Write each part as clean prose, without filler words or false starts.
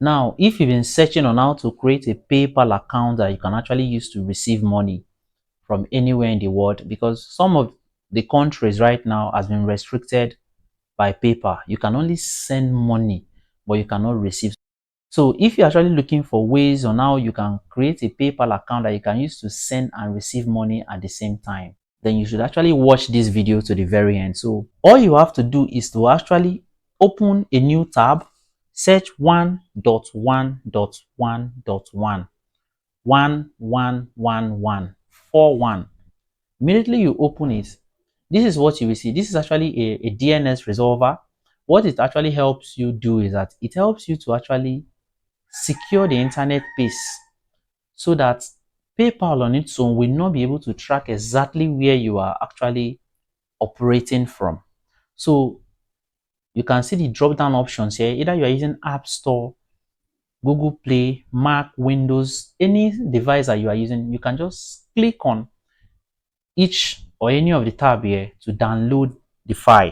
Now, if you've been searching on how to create a PayPal account that you can actually use to receive money from anywhere in the world, because some of the countries right now has been restricted by PayPal. You can only send money, but you cannot receive. So if you're actually looking for ways on how you can create a PayPal account that you can use to send and receive money at the same time, then you should actually watch this video to the very end. So all you have to do is to actually open a new tab, search 1.1.1.1, 111141. Immediately you open it, this is what you will see. This is actually a DNS resolver. What it actually helps you do is that it helps you to actually secure the internet base so that PayPal on its own will not be able to track exactly where you are actually operating from. So you can see the drop down options here. Either you are using App Store, Google Play, Mac, Windows, any device that you are using, you can just click on each or any of the tab here to download the file.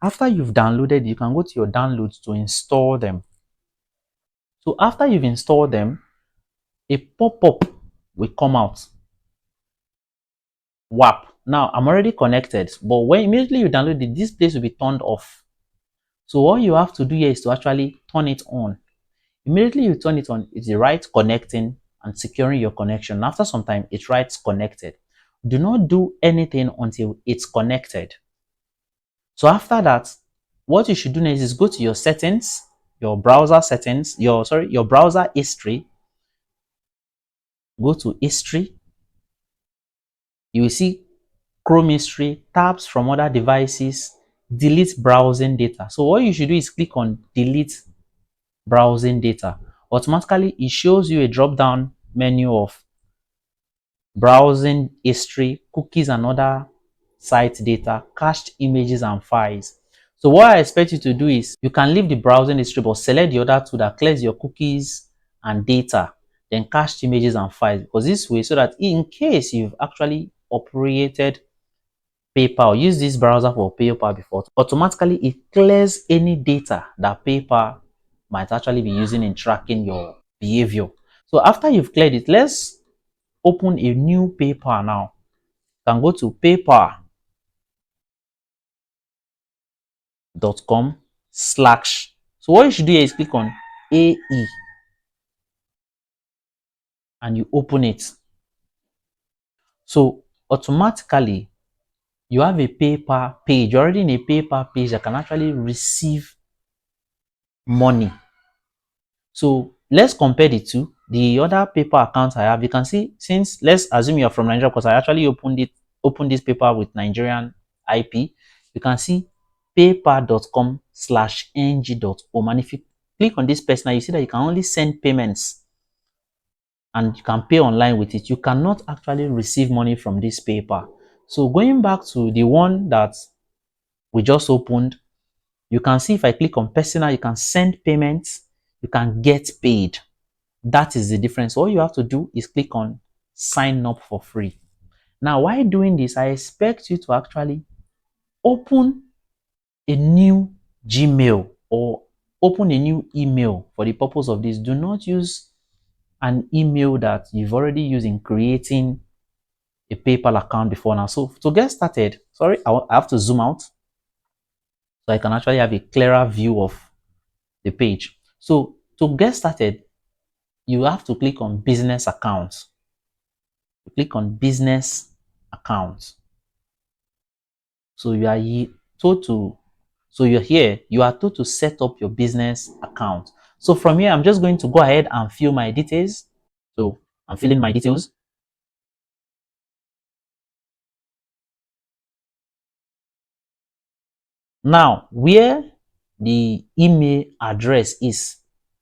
After you've downloaded, you can go to your downloads to install them. So after you've installed them, a pop-up will come out. WAP. Now I'm already connected, but when immediately you download it, this place will be turned off. So all you have to do here is to actually turn it on. Immediately you turn it on, it writes connecting and securing your connection. After some time, it writes connected. Do not do anything until it's connected. So after that, what you should do next is go to your settings, your browser settings, your browser history. Go to history. You will see Chrome history, tabs from other devices, delete browsing data. So what you should do is click on delete browsing data. Automatically, it shows you a drop down menu of browsing history, cookies and other site data, cached images and files. So what I expect you to do is you can leave the browsing history but select the other two that clears your cookies and data, then cached images and files, because this way, so that in case you've actually operated PayPal, use this browser for PayPal before, automatically it clears any data that PayPal might actually be using in tracking your behavior. So after you've cleared it, let's open a new PayPal now. You can go to paypal.com/. So what you should do here is click on AE and you open it. So automatically you have a PayPal page. You're already in a PayPal page that can actually receive money. So let's compare the two. The other PayPal account I have, you can see, since let's assume you're from Nigeria, because I actually opened this PayPal with Nigerian IP. You can see paypal.com/ng.home. And if you click on this person, you see that you can only send payments and you can pay online with it. You cannot actually receive money from this PayPal. So going back to the one that we just opened, you can see if I click on personal, you can send payments, you can get paid. That is the difference. All you have to do is click on sign up for free. Now, while doing this, I expect you to actually open a new Gmail or open a new email for the purpose of this. Do not use an email that you've already used in creating a PayPal account before now. So to get started, sorry, I have to zoom out so I can actually have a clearer view of the page. So to get started, you have to click on business accounts. Click on business accounts. So you are told to, so you're here, you are told to set up your business account. So from here, I'm just going to go ahead and fill my details. So I'm filling my details. Now, where the email address is,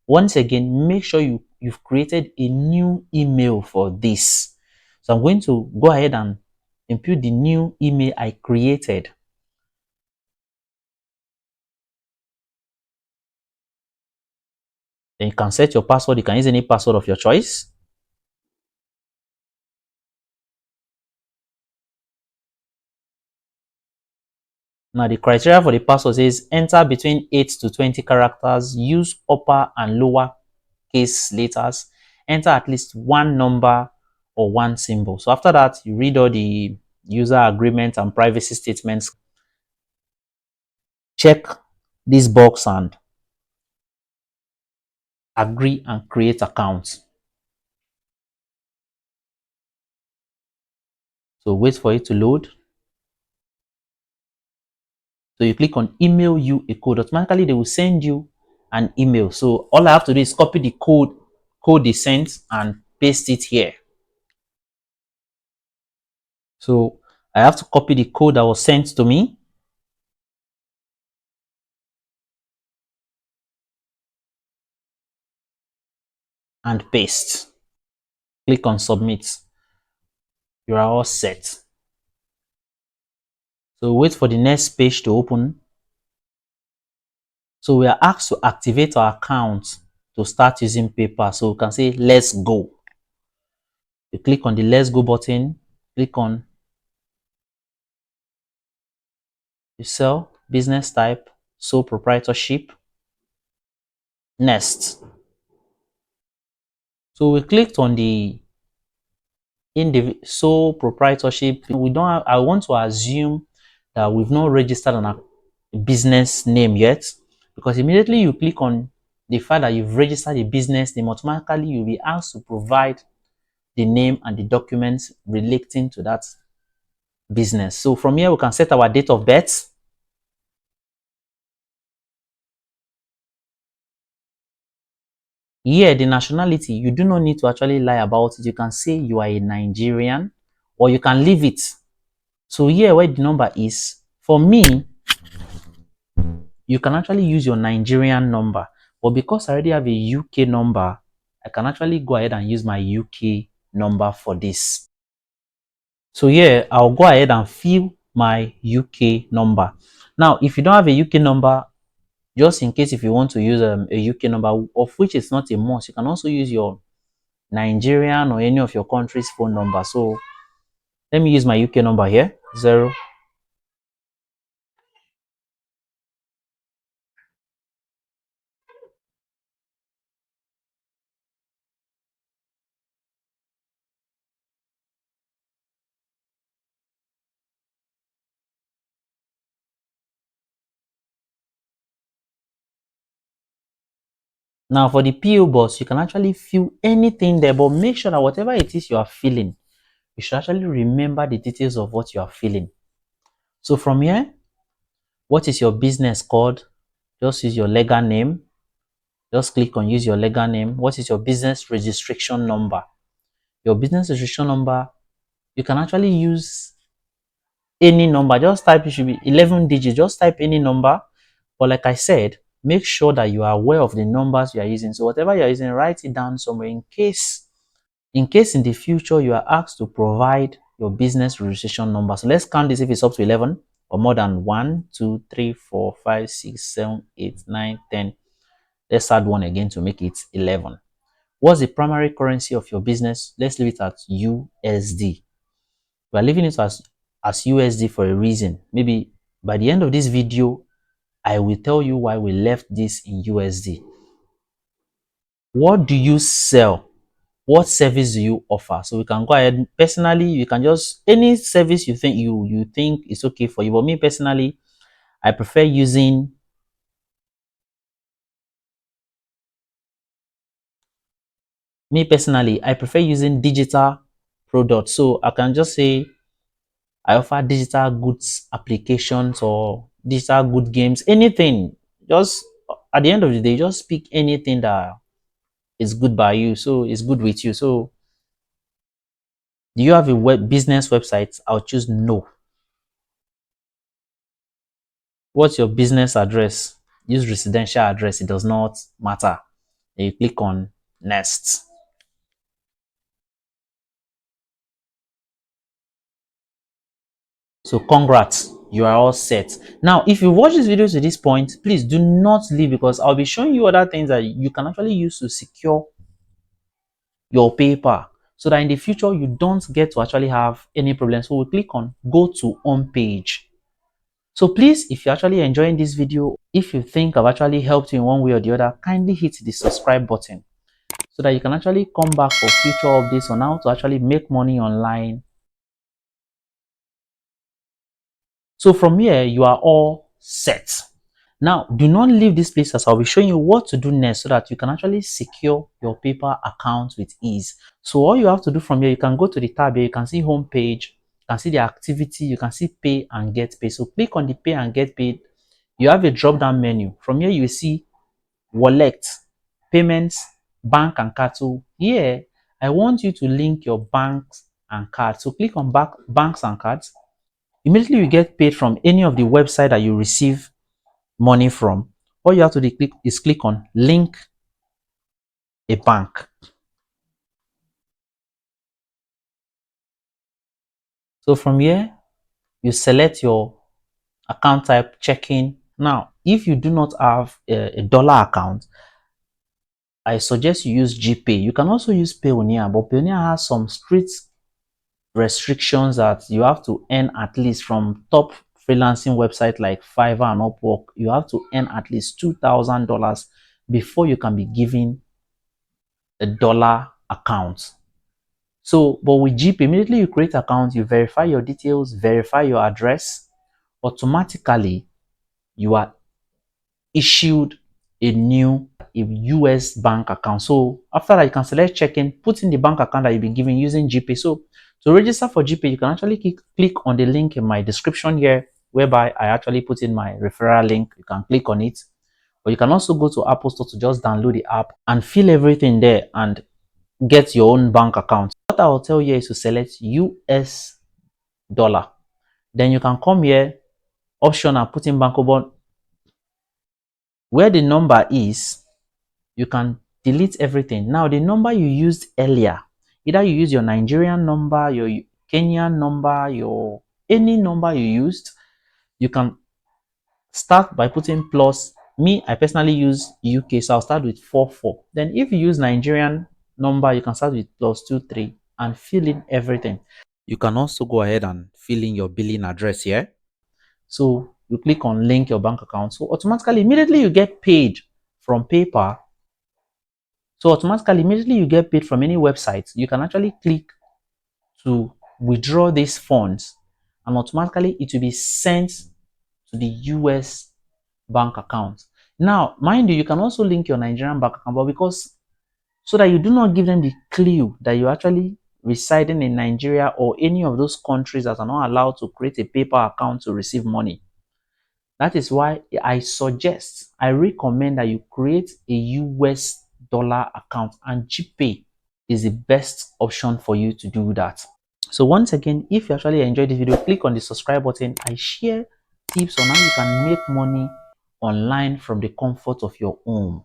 once again, make sure you've created a new email for this. So I'm going to go ahead and input the new email I created. Then you can set your password. You can use any password of your choice. Now the criteria for the password is enter between 8 to 20 characters, use upper and lower case letters, enter at least one number or one symbol. So after that, you read all the user agreement and privacy statements. Check this box and agree and create accounts. So wait for it to load. So you click on email you a code. Automatically, they will send you an email. So all I have to do is copy the code they sent and paste it here. So I have to copy the code that was sent to me and paste. Click on submit. You are all set. So wait for the next page to open. So we are asked to activate our account to start using PayPal. So we can say, let's go. You click on the let's go button, click on you sell, business type, sole proprietorship, next. So we clicked on the sole proprietorship. We don't have, I want to assume that we've not registered on a business name yet, because immediately you click on the fact that you've registered a business name, automatically you'll be asked to provide the name and the documents relating to that business. So from here, we can set our date of birth. Here, the nationality, you do not need to actually lie about it. You can say you are a Nigerian, or you can leave it. So here, where the number is, for me, you can actually use your Nigerian number. But because I already have a UK number, I can actually go ahead and use my UK number for this. So here, I'll go ahead and fill my UK number. Now, if you don't have a UK number, just in case if you want to use a UK number, of which is not a must, you can also use your Nigerian or any of your country's phone number. So let me use my UK number here, 0. Now for the PO box, you can actually fill anything there, but make sure that whatever it is you are filling, you should actually remember the details of what you are filling. So from here, what is your business called? Just use your legal name. Just click on use your legal name. What is your business registration number? Your business registration number, you can actually use any number. Just type, it should be 11 digits. Just type any number. But like I said, make sure that you are aware of the numbers you are using. So whatever you are using, write it down somewhere in case in the future you are asked to provide your business registration number. So let's count this if it's up to 11 or more than 1, 2, 3, 4, 5, 6, 7, 8, 9, 10. Let's add one again to make it 11. What's the primary currency of your business? Let's leave it at USD. We are leaving it as USD for a reason. Maybe by the end of this video, I will tell you why we left this in USD. What do you sell? What service do you offer? So we can go ahead. Personally, you can just any service you think you think is okay for you. But me personally, I prefer using digital products. So I can just say I offer digital goods applications or digital good games, anything. Just at the end of the day, just pick anything that is good by you. So it's good with you. So do you have a business website? I'll choose no. What's your business address? Use residential address. It does not matter. Then you click on next. So congrats, you are all set. Now, if you watch this video to this point, please do not leave, because I'll be showing you other things that you can actually use to secure your paper, so that in the future you don't get to actually have any problems. So we click on go to home page. So please, if you're actually enjoying this video, if you think I've actually helped you in one way or the other, kindly hit the subscribe button. so that you can actually come back for future updates on how to actually make money online. So from here, you are all set. Now, do not leave this place as I'll be showing you what to do next so that you can actually secure your PayPal account with ease. So all you have to do from here, you can go to the tab here, you can see home page, you can see the activity, you can see pay and get paid. So click on the pay and get paid. You have a drop down menu. From here, you will see wallet, payments, bank and card. So here, I want you to link your banks and cards. So click on banks and cards. Immediately you get paid from any of the website that you receive money from. All you have to do is click on link a bank. So from here, you select your account type, checking. Now, if you do not have a dollar account, I suggest you use GPay. You can also use Payoneer, but Payoneer has some strict restrictions that you have to earn at least from top freelancing website like Fiverr and Upwork. You have to earn at least $2,000 before you can be given a dollar account. So, but with GPay, immediately you create account, you verify your details, verify your address, automatically you are issued a US bank account. So after that, you can select checking, put in the bank account that you've been given using GPay. So to register for GPay, you can actually click on the link in my description here, whereby I actually put in my referral link. You can click on it, or you can also go to Apple Store to just download the app and fill everything there and get your own bank account. What I will tell you is to select US dollar. Then you can come here, option and put in Bankobo. Where the number is, you can delete everything. Now, the number you used earlier, either you use your Nigerian number, your Kenyan number, your any number you used, you can start by putting plus. Me, I personally use UK, so I'll start with 44. Then if you use Nigerian number, you can start with +23 and fill in everything. You can also go ahead and fill in your billing address here. So you click on link your bank account. So automatically, immediately you get paid from PayPal. So automatically, immediately you get paid from any website, you can actually click to withdraw these funds and automatically it will be sent to the US bank account. Now, mind you, you can also link your Nigerian bank account, but because so that you do not give them the clue that you're actually residing in Nigeria or any of those countries that are not allowed to create a PayPal account to receive money. That is why I recommend that you create a US dollar account, and GPay is the best option for you to do that. So once again, if you actually enjoyed this video, click on the subscribe button. I share tips on how you can make money online from the comfort of your home.